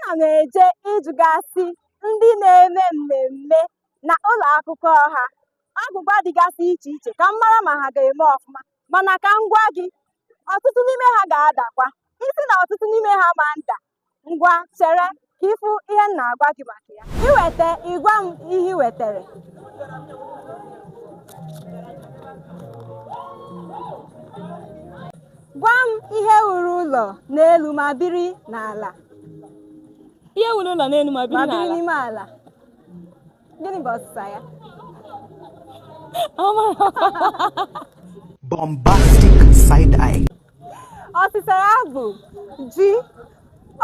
Ana m eje ịjụgasị ndị na-eme mmemme na ụlọ akwụkwọ ha agwụgwa dịgasị iche iche ka m mara ma ha ga-eme ọfụma, mana ka m gwa gị, ọtụtụ n'ime ha ga-adakwa. Isi na ọtụtụ n'ime ha ma nda. Ngwa chere ka ịfụ ihe m na-agwa gị maka ya. Ịgwa m ihe ị wetere. Gwa m ihe wuru ụlọ n'elu ma biri n'ala. Ihe wuru ụlọ n'elu ma biri n'ime ala. Gịnị bụ ọsịsa ya? Bombastic side eye. Ọsịsa ya bụ ji.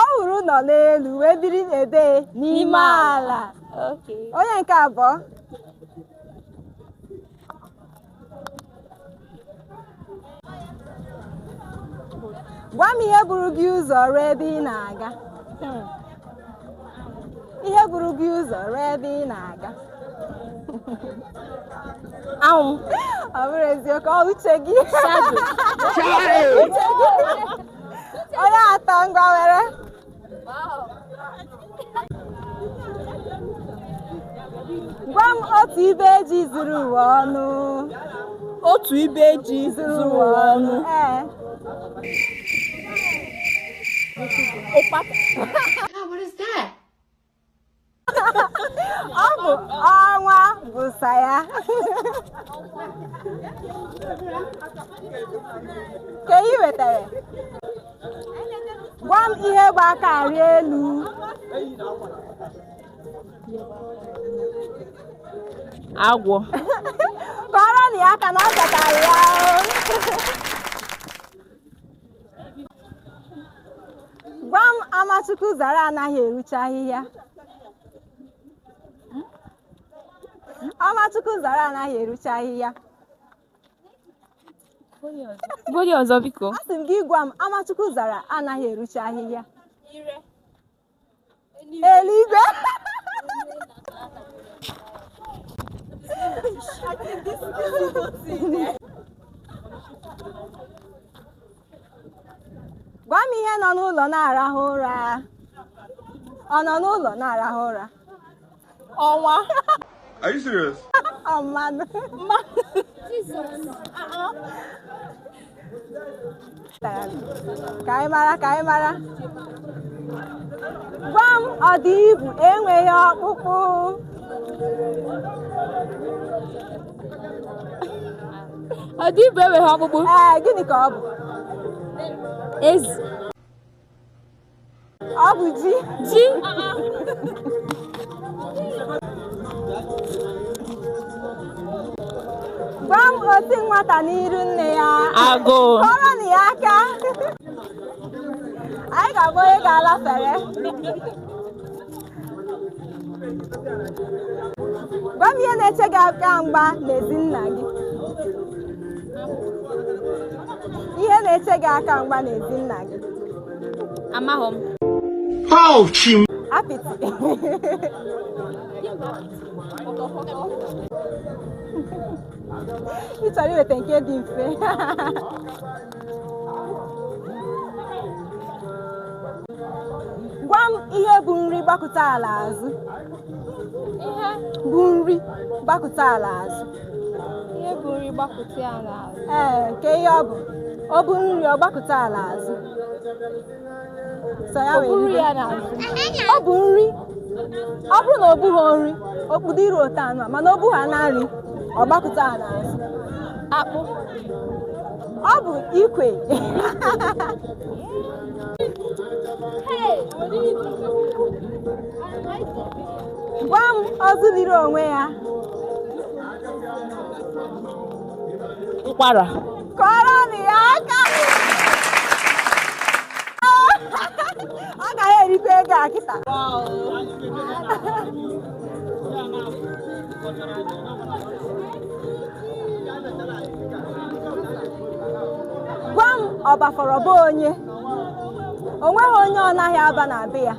O wuru ụlọ n'elu wee biri n'ebe n'ime ala. Onye nke abụọ. Gwa m ihe buru gị ụzọ ruo ebe ị na-aga. Ihe buru gị ụzọ ruo ebe ị na-aga. Anwụ. Ọ bụrụ eziokwu, ọ uche gị. Onye atọ ngwa were. Gwa m otu ibe ji zuru ụwa ọnụ. Otu ibe ji zuru ụwa ọnụ. What is that? Ọ bụ ọnwa bụsa ya. Ka ị wetara. Gwa m ihe bụ aka arị elu. Agwọ. Kọrọ na ya aka na ọ chatara ya. Gwa m Amachukwu zara anaghị erucha ahịhịa. Amachukwu zara anaghị erucha ahịhịa. Godi ọzọ biko. Asị m gị gwa m Amachukwu zara anaghị erucha ahịhịa. Eluigwe. Gwa m ihe nọ n'ụlọ na-arahụ ụra. Ọ nọ n'ụlọ na-arahụ ụra? Ọnwa. Are you serious? Ọ mmadụ. Ka anyị mara. Gwa m ọ dị ibu enweghị ọkpụkpụ. Ọ dị ibu enweghị ọkpụkpụ? Gịnị ka ọ bụ? Ezi. Ọ bụ ji. Ji? Gwa m oti nwata n'iru nne ya. Agụ. Kọrọ na ya aka. Anyị ga-abụ onye ga-alafere. Gwa m ihe na-eche gị aka mgba n'ezi nna gị. Ihe na-eche gị aka mgba n'ezi nna gị. Amaghị m. Apịtị. Ị chọrọ iweta nke dị mfe. Gwa m ihe bụ nri gbakụta ala azụ. Ihe bụ nri gbakụta ala azụ. Ihe bụ nri gbakụta ala azụ. Ke ihe ọ bụ? Ọ bụ nri ọ gbakụta ala azụ. So ya wee buru ya n'azụ. Ọ bụ nri. Ọ bụrụ na o bughị nri, okpudo iru otu anụ, mana o bughị na nri, ọ gbakụta ala azụ. Akpụ. Ọ bụ ikwe. Gwa m ozu liri onwe ya. Ụkwara. Kọrọ ya aka. Ọ gaghị erikwa ego a kịta. Gwa m ọbafọrọ bụ onye. O nweghị onye ọ naghị aba na be ya.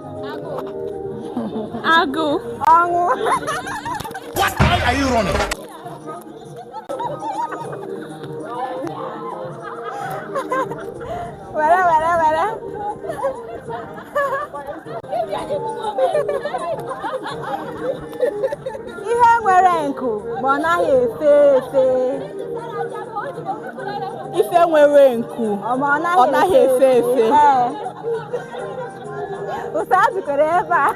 Agụ. Ọnwụ. What are you running? Were. Ihe nwere nku ma ọ naghị efe efe. Ife nwere nku Ma ọ naghị efe efe. Ụsa jikọrọ ebe a.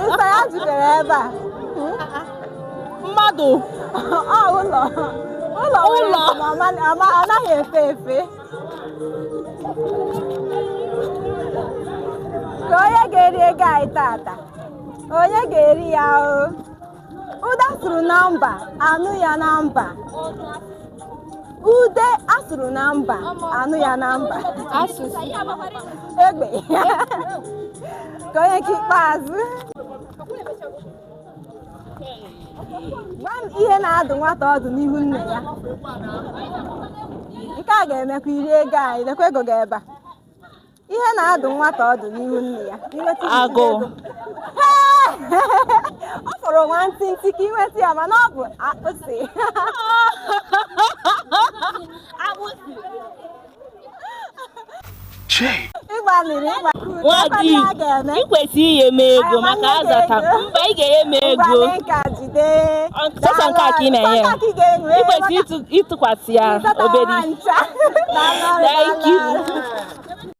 Ụsa ya jikọrọ ebe a. Mmadụ. Ụlọ. Ụlọ ọ naghị efe efe. Ka onye ga-eri ego anyị tata, onye ga-eri ya o. Ụda sụrụ na mba, anụ ya na mba. Ude asụrụ na mba, anụ ya na mba. Asụsụ. Egbe. Ka onye nke ikpeazụ. Gwa m ihe na-adụ nwata ọdụ n'ihu nne ya. Nke a ga-emekwa iri ego anyị, lekwa ego ga ebe a. Ihe na-adụ nwata ọdụ n'ihu nne ya. Agụ. Ọ fọrọ nwantịntị ka inweta ya mana ọ bụ akpụsị. Nwadi, ị kwesịrị inye m ego maka azata mba ị ga-enye m ego. Sọsọ nke a ka ị na-enye m. Ị kwesịrị ịtụkwasị ya obere. Thank you.